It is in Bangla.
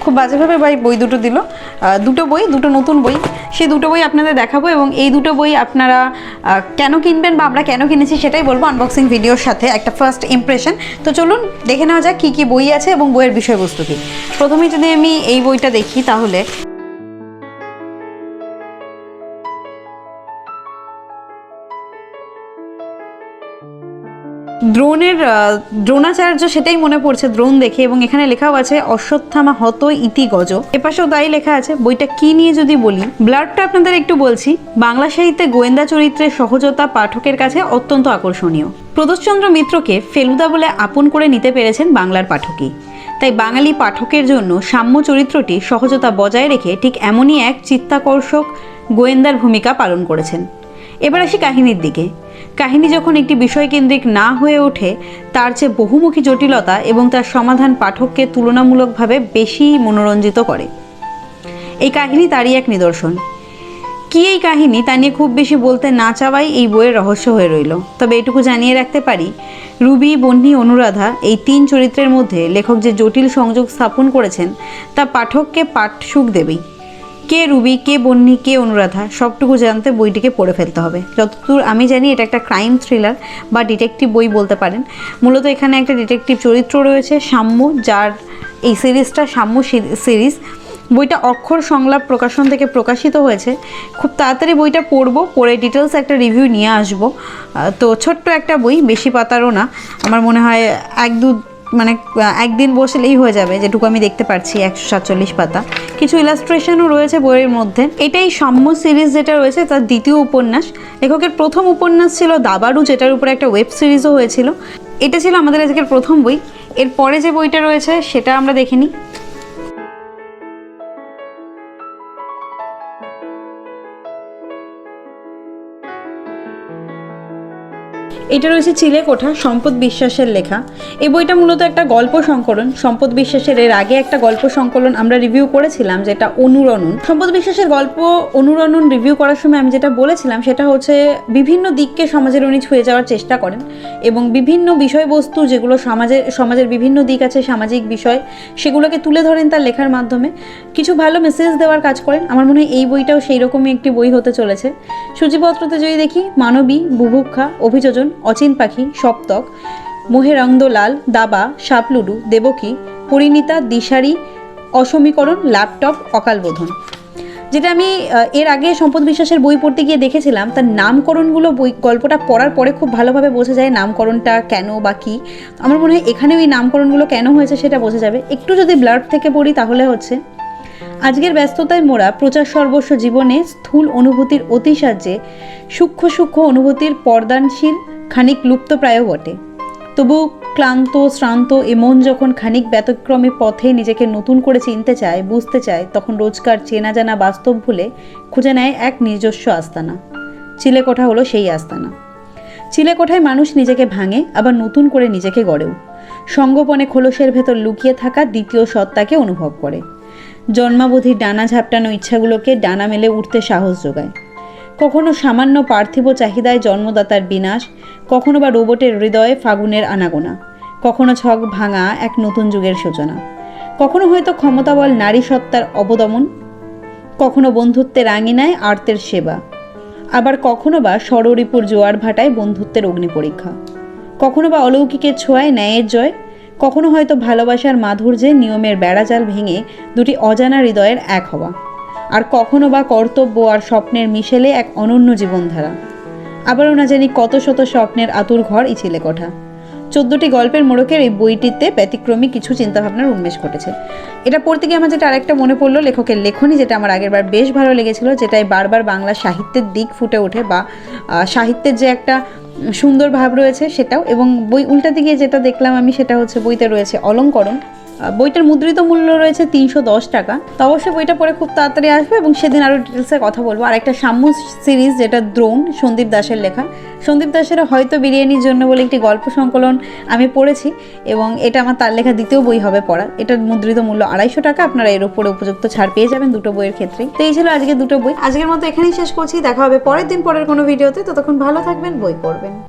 খুব বাজেভাবে ভাই বই দুটো দিল, দুটো বই, দুটো নতুন বই। সেই দুটো বই আপনাদের দেখাবো এবং এই দুটো বই আপনারা কেন কিনবেন বা আমরা কেন কিনেছি সেটাই বলবো আনবক্সিং ভিডিওর সাথে, একটা ফার্স্ট ইমপ্রেশন। তো চলুন দেখে নেওয়া যাক কী কী বই আছে এবং বইয়ের বিষয়বস্তু কী। প্রথমে যদি আমি এই বইটা দেখি তাহলে দ্রোণাচার্য সেটাই মনে পড়ছে দ্রোণ দেখে, এবং এখানে লেখাও আছে অশ্বত্থামা হত ইতি গজ, এপাশেও তাই লেখা আছে। বইটা কি নিয়ে যদি বলি, ব্লাডটা আপনাদের একটু বলছি। বাংলা সাহিত্যে গোয়েন্দা চরিত্রের সহজতা পাঠকের কাছে অত্যন্ত আকর্ষণীয়। প্রদোষচন্দ্র মিত্রকে ফেলুদা বলে আপন করে নিতে পেরেছেন বাংলার পাঠকই। তাই বাঙালি পাঠকের জন্য সাম্য চরিত্রটি সহজতা বজায় রেখে ঠিক এমনই এক চিত্তাকর্ষক গোয়েন্দার ভূমিকা পালন করেছেন। এবার আসি কাহিনীর দিকে। কাহিনী যখন একটি বিষয়কেন্দ্রিক না হয়ে ওঠে, তার চেয়ে বহুমুখী জটিলতা এবং তার সমাধান পাঠককে তুলনামূলকভাবে বেশি মনোরঞ্জিত করে। এই কাহিনী তারই এক নিদর্শন। কি এই কাহিনী তা নিয়ে খুব বেশি বলতে না চাওয়াই এই বইয়ের রহস্য হয়ে রইল। তবে এটুকু জানিয়ে রাখতে পারি, রুবি, বন্যী, অনুরাধা এই তিন চরিত্রের মধ্যে লেখক যে জটিল সংযোগ স্থাপন করেছেন তা পাঠককে পাঠ সুখ দেবেই। কে রুবি, কে বন্যী, কে অনুরাধা সবটুকু জানতে বইটিকে পড়ে ফেলতে হবে। যতদূর আমি জানি এটা একটা ক্রাইম থ্রিলার বা ডিটেকটিভ বই বলতে পারেন। মূলত এখানে একটা ডিটেকটিভ চরিত্র রয়েছে সাম্য, যার এই সিরিজটা সাম্য সিরিজ। বইটা অক্ষর সংলাপ প্রকাশন থেকে প্রকাশিত হয়েছে। খুব তাড়াতাড়ি বইটা পড়বো, পড়ে ডিটেলস একটা রিভিউ নিয়ে আসবো। তো ছোট্ট একটা বই, বেশি পাতারও না। আমার মনে হয় একদিন বসলেই হয়ে যাবে, যেটুকু আমি দেখতে পাচ্ছি। 147 পাতা, কিছু ইলাস্ট্রেশনও রয়েছে বইয়ের মধ্যে। এটাই সাম্য সিরিজ যেটা রয়েছে তার দ্বিতীয় উপন্যাস। লেখকের প্রথম উপন্যাস ছিল দাবারু, যেটার উপরে একটা ওয়েব সিরিজও হয়েছিল। এটা ছিল আমাদের আজকের প্রথম বই। এরপরে যে বইটা রয়েছে সেটা আমরা দেখে নিই। এটা রয়েছে চিলেকোঠা, সম্পদ বিশ্বাসের লেখা। এই বইটা মূলত একটা গল্প সংকলন। সম্পদ বিশ্বাসের এর আগে একটা গল্প সংকলন আমরা রিভিউ করেছিলাম, যেটা অনুরণন। সম্পদ বিশ্বাসের গল্প অনুরণন রিভিউ করার সময় আমি যেটা বলেছিলাম সেটা হচ্ছে বিভিন্ন দিককে সমাজের উনি ছুঁয়ে যাওয়ার চেষ্টা করেন এবং বিভিন্ন বিষয়বস্তু যেগুলো সমাজের বিভিন্ন দিক আছে, সামাজিক বিষয়, সেগুলোকে তুলে ধরেন তার লেখার মাধ্যমে। কিছু ভালো মেসেজ দেওয়ার কাজ করেন। আমার মনে হয় এই বইটাও সেই রকমই একটি বই হতে চলেছে। সূচিপত্রতে যদি দেখি, মানবী, বুভুক্ষা, অভিযোজন, অচিন পাখি, সপ্তক, মোহেরঙ্গ লাল, দাবা, সাপলুডু, দেবকী, পরিণীতা, দিশারি, অসমীকরণ, ল্যাপটপ, অকালবোধন। যেটা আমি এর আগে সম্পদ বিশ্বাসের বই পড়তে গিয়ে দেখেছিলাম, তার নামকরণগুলো গল্পটা পড়ার পরে খুব ভালোভাবে বোঝা যায় নামকরণটা কেন বা কী। আমার মনে হয় এখানেও এই নামকরণগুলো কেন হয়েছে সেটা বোঝা যাবে। একটু যদি ব্লাড থেকে পড়ি তাহলে হচ্ছে, আজকের ব্যস্ততায় মোড়া প্রচার সর্বস্ব জীবনে স্থূল অনুভূতির অতিসাহায্যে সূক্ষ্ম সূক্ষ্ম অনুভূতির পর্দানশীল খানিক লুপ্তপ্রায় বটে। তবু ক্লান্ত শ্রান্ত এ মন যখন খানিক ব্যতিক্রমী পথে নিজেকে নতুন করে চিনতে চায়, বুঝতে চায়, তখন রোজকার চেনা জানা বাস্তব ভুলে খুঁজে নেয় এক নিজস্ব আস্তানা। চিলেকোঠা হলো সেই আস্তানা। চিলেকোঠায় মানুষ নিজেকে ভাঙে, আবার নতুন করে নিজেকে গড়েও। সঙ্গোপনে খোলসের ভেতর লুকিয়ে থাকা দ্বিতীয় সত্তাকে অনুভব করে। জন্মাবধি ডানা ঝাপটানো ইচ্ছাগুলোকে ডানা মেলে উঠতে সাহস যোগায়। কখনো সামান্য পার্থিব চাহিদায় জন্মদাতার বিনাশ, কখনো বা রোবটের হৃদয়ে ফাগুনের আনাগোনা, কখনো ছক ভাঙা এক নতুন যুগের সূচনা, কখনো হয়তো ক্ষমতাবল নারী সত্তার অবদমন, কখনো বন্ধুত্বের আঙিনায় আর্তের সেবা, আবার কখনো বা ষড়রিপুর জোয়ার ভাটায় বন্ধুত্বের অগ্নি পরীক্ষা, কখনো বা অলৌকিকের ছোঁয়ায় ন্যায়ের জয়, কখনো হয়তো ভালোবাসার মাধুর্যে নিয়মের বেড়াজাল ভেঙে দুটি অজানা হৃদয়ের এক হওয়া, আর কখনো বা কর্তব্য আর স্বপ্নের মিশেলে এক অনন্য জীবনধারা। আবারও না জানি কত শত স্বপ্নের আতুর ঘর এই চিলেকোঠা। 14টি গল্পের মোড়কের এই বইটিতে ব্যতিক্রমী কিছু চিন্তাভাবনার উন্মেষ ঘটেছে। এটা পড়তে গিয়ে আমার যেটা আরেকটা মনে পড়লো, লেখকের লেখনী, যেটা আমার আগেরবার বেশ ভালো লেগেছিল, যেটাই বারবার বাংলা সাহিত্যের দিক ফুটে ওঠে বা সাহিত্যের যে একটা সুন্দর ভাব রয়েছে সেটাও। এবং বই উল্টাতে গিয়ে যেটা দেখলাম আমি সেটা হচ্ছে বইতে রয়েছে অলঙ্করণ। বইটার মুদ্রিত মূল্য রয়েছে 310 টাকা। তো অবশ্যই বইটা পড়ে খুব তাড়াতাড়ি আসবে এবং সেদিন আরও ডিটেলসে কথা বলবো। আর একটা সাম্য সিরিজ, যেটা দ্রোণ, সন্দীপ দাসের লেখা। সন্দীপ দাসের হয়তো বিরিয়ানির জন্য বলে একটি গল্প সংকলন আমি পড়েছি এবং এটা আমার তার লেখা দ্বিতীয় বই হবে পড়া। এটার মুদ্রিত মূল্য 250 টাকা। আপনারা এর উপরে উপযুক্ত ছাড় পেয়ে যাবেন দুটো বইয়ের ক্ষেত্রেই। তো এই ছিল আজকে দুটো বই। আজকের মতো এখানেই শেষ করছি। দেখা হবে পরের দিন পরের কোনো ভিডিওতে। ততক্ষণ ভালো থাকবেন, বই পড়বেন।